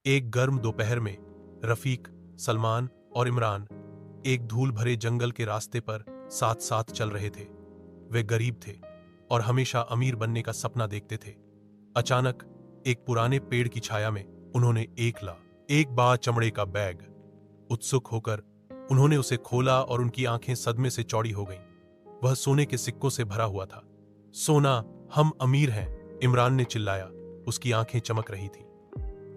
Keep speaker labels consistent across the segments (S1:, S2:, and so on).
S1: एक गर्म दोपहर में रफीक, सलमान और इमरान एक धूल भरे जंगल के रास्ते पर साथ साथ चल रहे थे। वे गरीब थे और हमेशा अमीर बनने का सपना देखते थे। अचानक एक पुराने पेड़ की छाया में उन्होंने एक बड़ा चमड़े का बैग। उत्सुक होकर उन्होंने उसे खोला और उनकी आंखें सदमे से चौड़ी हो गईं। वह सोने के सिक्कों से भरा हुआ था। सोना, हम अमीर हैं, इमरान ने चिल्लाया। उसकी आंखें चमक रही थी।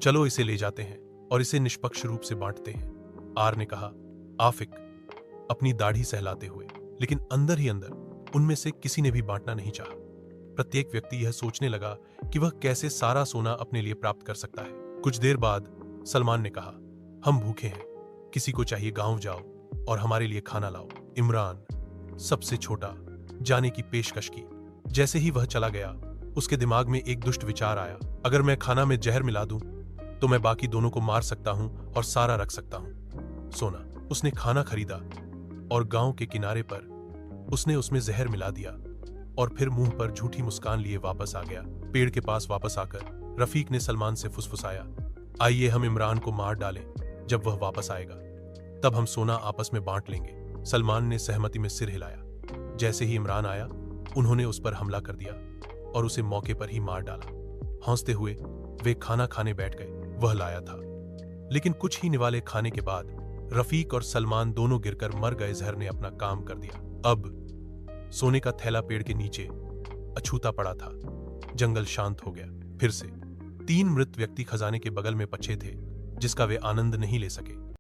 S1: चलो इसे ले जाते हैं और इसे निष्पक्ष रूप से बांटते हैं, आर ने कहा। आफिक अपनी दाढ़ी सहलाते हुए, लेकिन अंदर ही अंदर उनमें से किसी ने भी बांटना नहीं चाहा। प्रत्येक व्यक्ति यह सोचने लगा कि वह कैसे सारा सोना अपने लिए प्राप्त कर सकता है। कुछ देर बाद सलमान ने कहा, हम भूखे हैं, किसी को चाहिए गांव जाओ और हमारे लिए खाना लाओ। इमरान, सबसे छोटा, जाने की पेशकश की। जैसे ही वह चला गया, उसके दिमाग में एक दुष्ट विचार आया। अगर मैं खाना में जहर मिला दूं तो मैं बाकी दोनों को मार सकता हूं और सारा रख सकता हूं। सोना। उसने खाना खरीदा और गांव के किनारे पर उसने उसमें जहर मिला दिया और फिर मुंह पर झूठी मुस्कान लिए वापस आ गया। पेड़ के पास वापस आकर रफीक ने सलमान से फुसफुसाया, आइए हम इमरान को मार डालें। जब वह वापस आएगा तब हम सोना आपस में बांट लेंगे। सलमान ने सहमति में सिर हिलाया। जैसे ही इमरान आया, उन्होंने उस पर हमला कर दिया और उसे मौके पर ही मार डाला। हंसते हुए वे खाना खाने बैठ गए। वह लाया था, लेकिन कुछ ही निवाले खाने के बाद रफीक और सलमान दोनों गिरकर मर गए। जहर ने अपना काम कर दिया। अब सोने का थैला पेड़ के नीचे अछूता पड़ा था। जंगल शांत हो गया। फिर से 3 मृत व्यक्ति खजाने के बगल में पछे थे, जिसका वे आनंद नहीं ले सके।